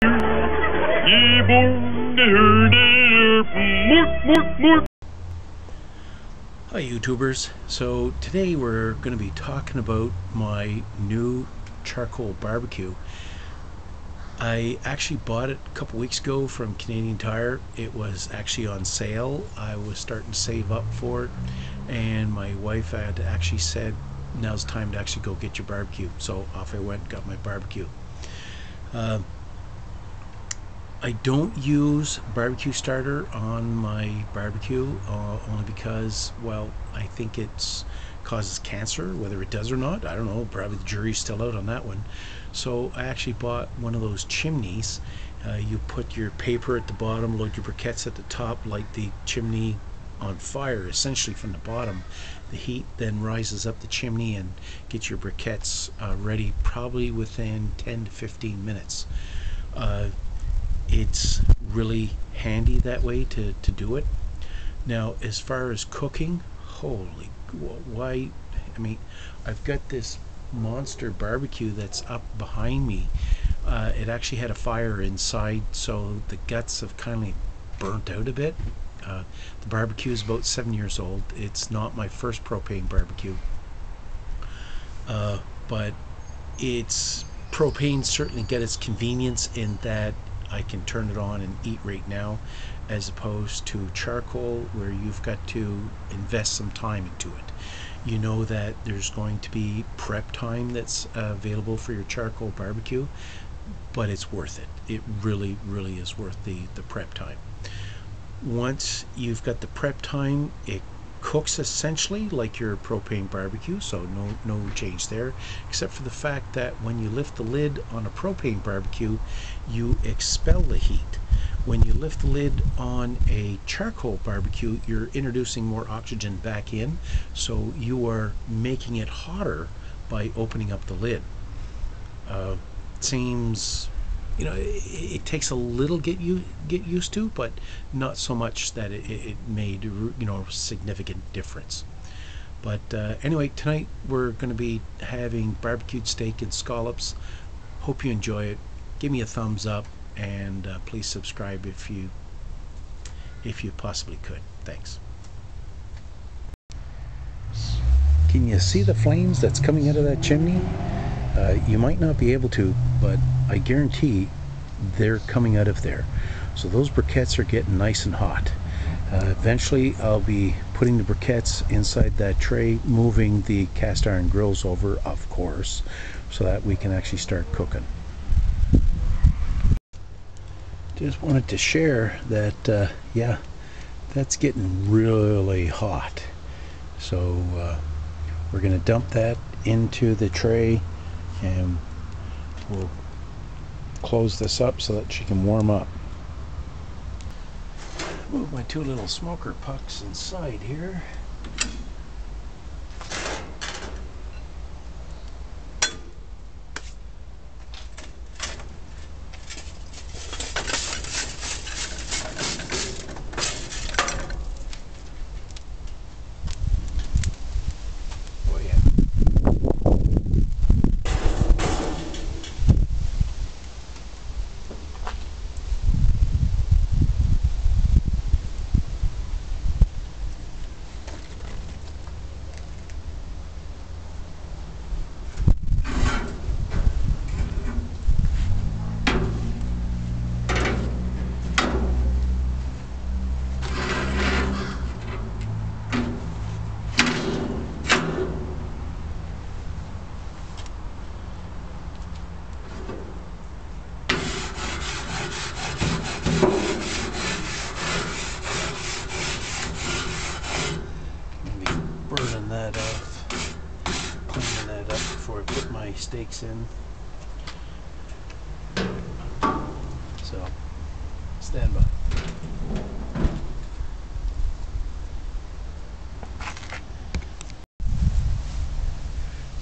Hi YouTubers, so today we're going to be talking about my new charcoal barbecue. I actually bought it a couple weeks ago from Canadian Tire. It was actually on sale. I was starting to save up for it, and my wife had actually said now's the time to actually go get your barbecue, so off I went, got my barbecue. I don't use barbecue starter on my barbecue only because, well, I think it causes cancer. Whether it does or not, I don't know. Probably the jury's still out on that one. So I actually bought one of those chimneys. You put your paper at the bottom, load your briquettes at the top, light the chimney on fire essentially from the bottom. The heat then rises up the chimney and gets your briquettes ready probably within 10 to 15 minutes. It's really handy that way to do it. Now, as far as cooking, holy, why, I mean, I've got this monster barbecue that's up behind me. It actually had a fire inside, so the guts have kind of burnt out a bit. The barbecue is about 7 years old. It's not my first propane barbecue, but it's propane certainly get its convenience in that I can turn it on and eat right now, as opposed to charcoal where you've got to invest some time into it. You know that there's going to be prep time that's available for your charcoal barbecue, but it's worth it. It really is worth the prep time. Once you've got the prep time, it cooks essentially like your propane barbecue, so no change there, except for the fact that when you lift the lid on a propane barbecue, you expel the heat. When you lift the lid on a charcoal barbecue, you're introducing more oxygen back in, so you are making it hotter by opening up the lid. Seems, you know, it takes a little get used to, but not so much that it made, you know, a significant difference. But anyway, tonight we're going to be having barbecued steak and scallops. Hope you enjoy it. Give me a thumbs up, and please subscribe if you possibly could. Thanks. Can you see the flames that's coming out of that chimney? You might not be able to, but I guarantee they're coming out of there. So those briquettes are getting nice and hot. Eventually I'll be putting the briquettes inside that tray, moving the cast iron grills over, of course, so that we can actually start cooking. Just wanted to share that, yeah, that's getting really hot. So we're going to dump that into the tray, and we'll close this up so that she can warm up. Move my two little smoker pucks inside here. That off, cleaning that up before I put my steaks in. So, stand by.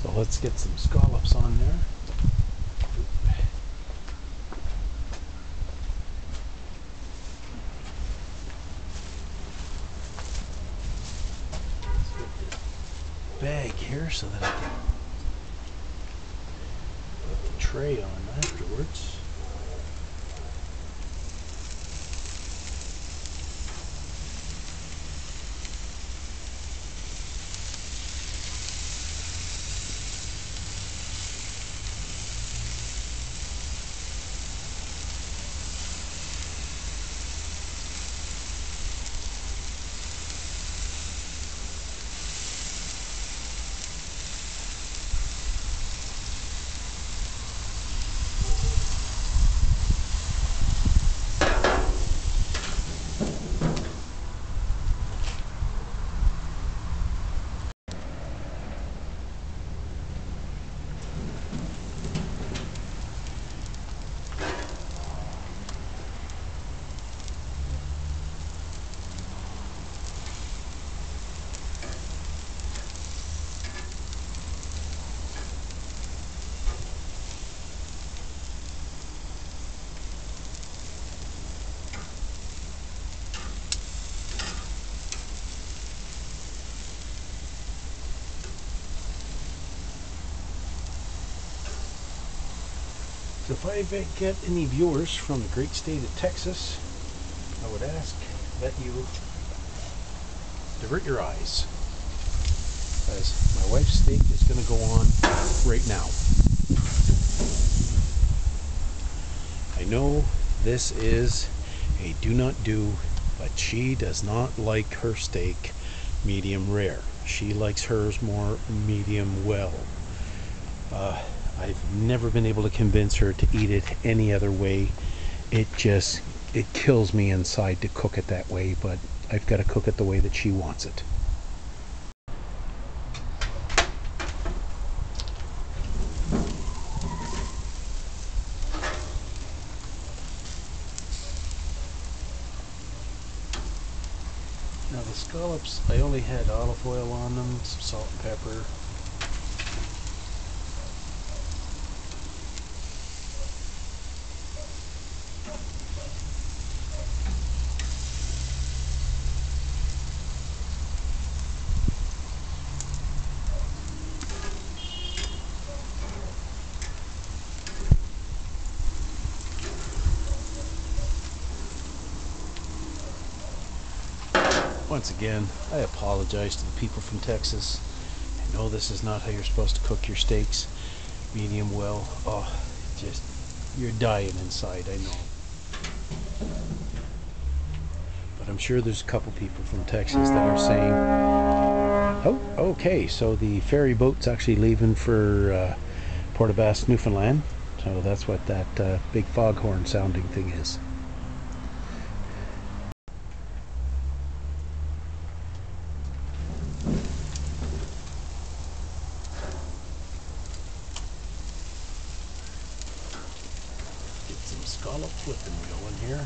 So let's get some scallops on there. Bag here so that I can put the tray on afterwards. So if I get any viewers from the great state of Texas, I would ask that you divert your eyes, as my wife's steak is going to go on right now. I know this is a do not do, but she does not like her steak medium rare. She likes hers more medium well. I've never been able to convince her to eat it any other way. It kills me inside to cook it that way, but I've got to cook it the way that she wants it. Now the scallops, I only had olive oil on them, some salt and pepper. Once again, I apologize to the people from Texas. I know this is not how you're supposed to cook your steaks, medium well. Oh, just, you're dying inside, I know. But I'm sure there's a couple people from Texas that are saying, oh, okay, so the ferry boat's actually leaving for Port aux Basques, Newfoundland. So that's what that big foghorn sounding thing is. Scallop flipping going here.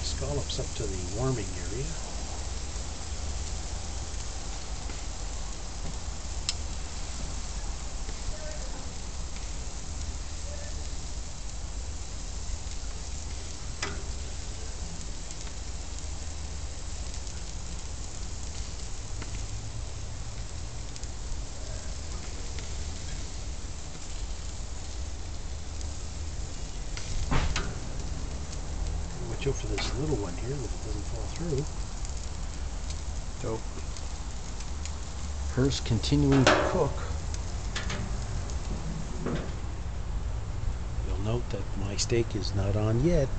Scallops up to the warming area. Watch out for this little one here that it doesn't fall through. So, hers continuing to cook. You'll note that my steak is not on yet.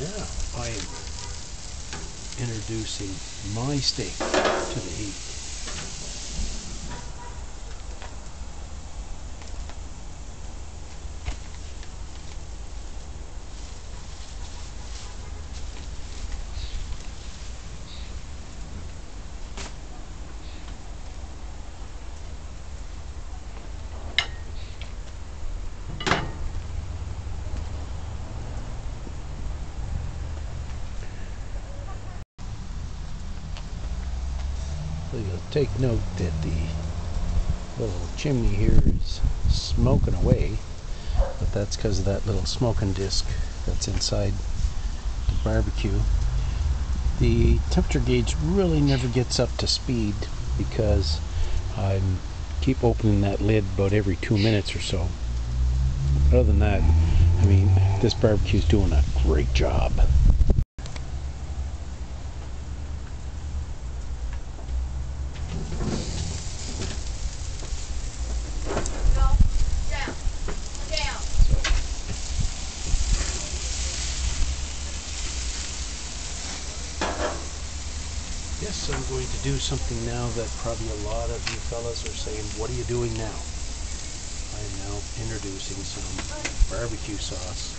Now I am introducing my steak to the heat. So you'll take note that the little chimney here is smoking away, but that's because of that little smoking disc that's inside the barbecue. The temperature gauge really never gets up to speed because I keep opening that lid about every 2 minutes or so. Other than that, I mean, this barbecue's doing a great job. Yes, I'm going to do something now that probably a lot of you fellas are saying, what are you doing now? I am now introducing some barbecue sauce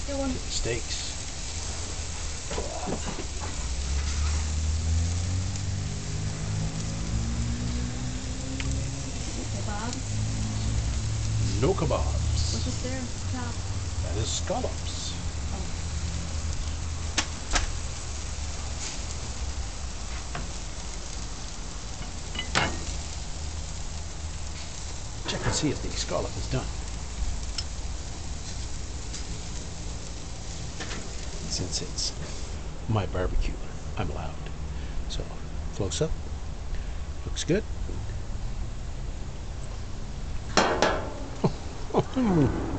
to the steaks. No kebabs. What's this there? Top. That is scallops. Check and see if the scallop is done. Since it's my barbecue, I'm allowed. So, close up. Looks good.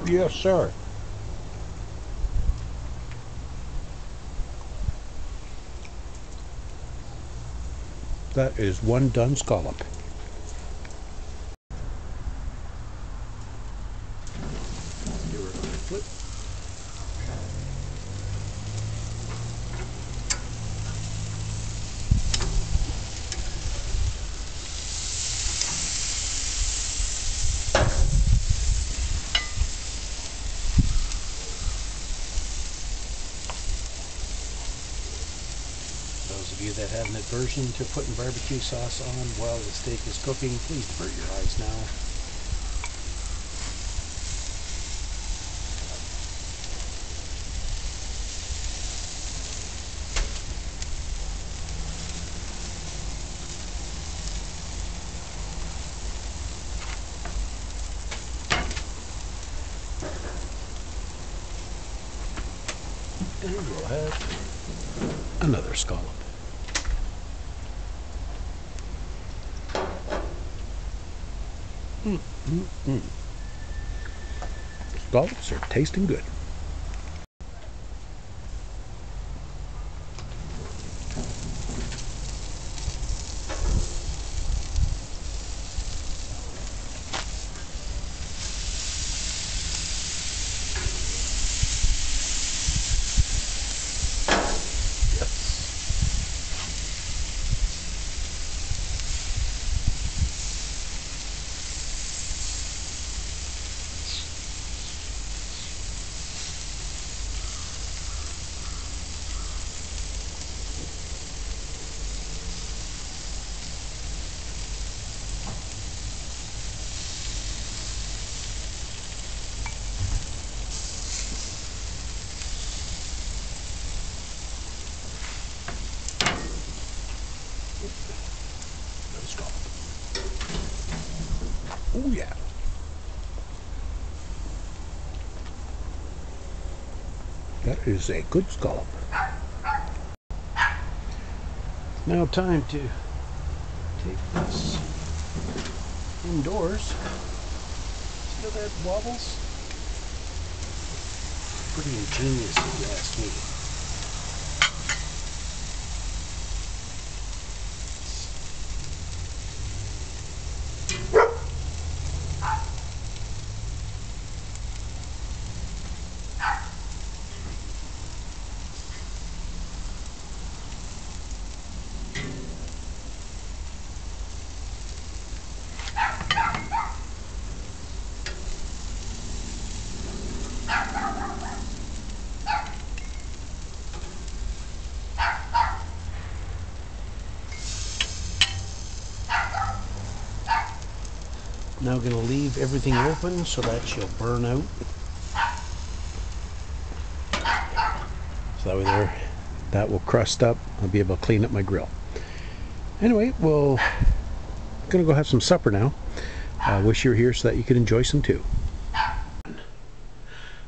Yes, sir. That is one done scallop. Here we're going to flip. Those of you that have an aversion to putting barbecue sauce on while the steak is cooking, please avert your eyes now. And we'll have another scallop. Scallops are tasting good. Oh yeah. That is a good scallop. Now time to take this indoors. See how that wobbles? Pretty ingenious if you ask me. Now going to leave everything open so that she'll burn out. So that way there, that will crust up. I'll be able to clean up my grill. Anyway, we're going to go have some supper now. I wish you were here so that you could enjoy some too.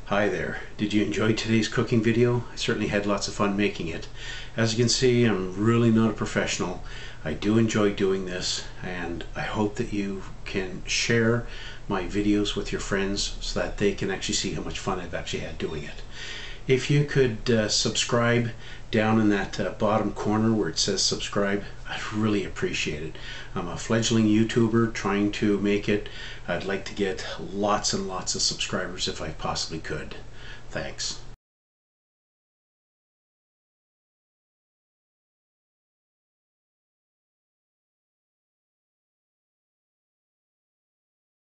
Hi there. Did you enjoy today's cooking video? I certainly had lots of fun making it. As you can see, I'm really not a professional. I do enjoy doing this, and I hope that you can share my videos with your friends so that they can actually see how much fun I've actually had doing it. If you could subscribe down in that bottom corner where it says subscribe, I'd really appreciate it. I'm a fledgling YouTuber trying to make it. I'd like to get lots and lots of subscribers if I possibly could. Thanks.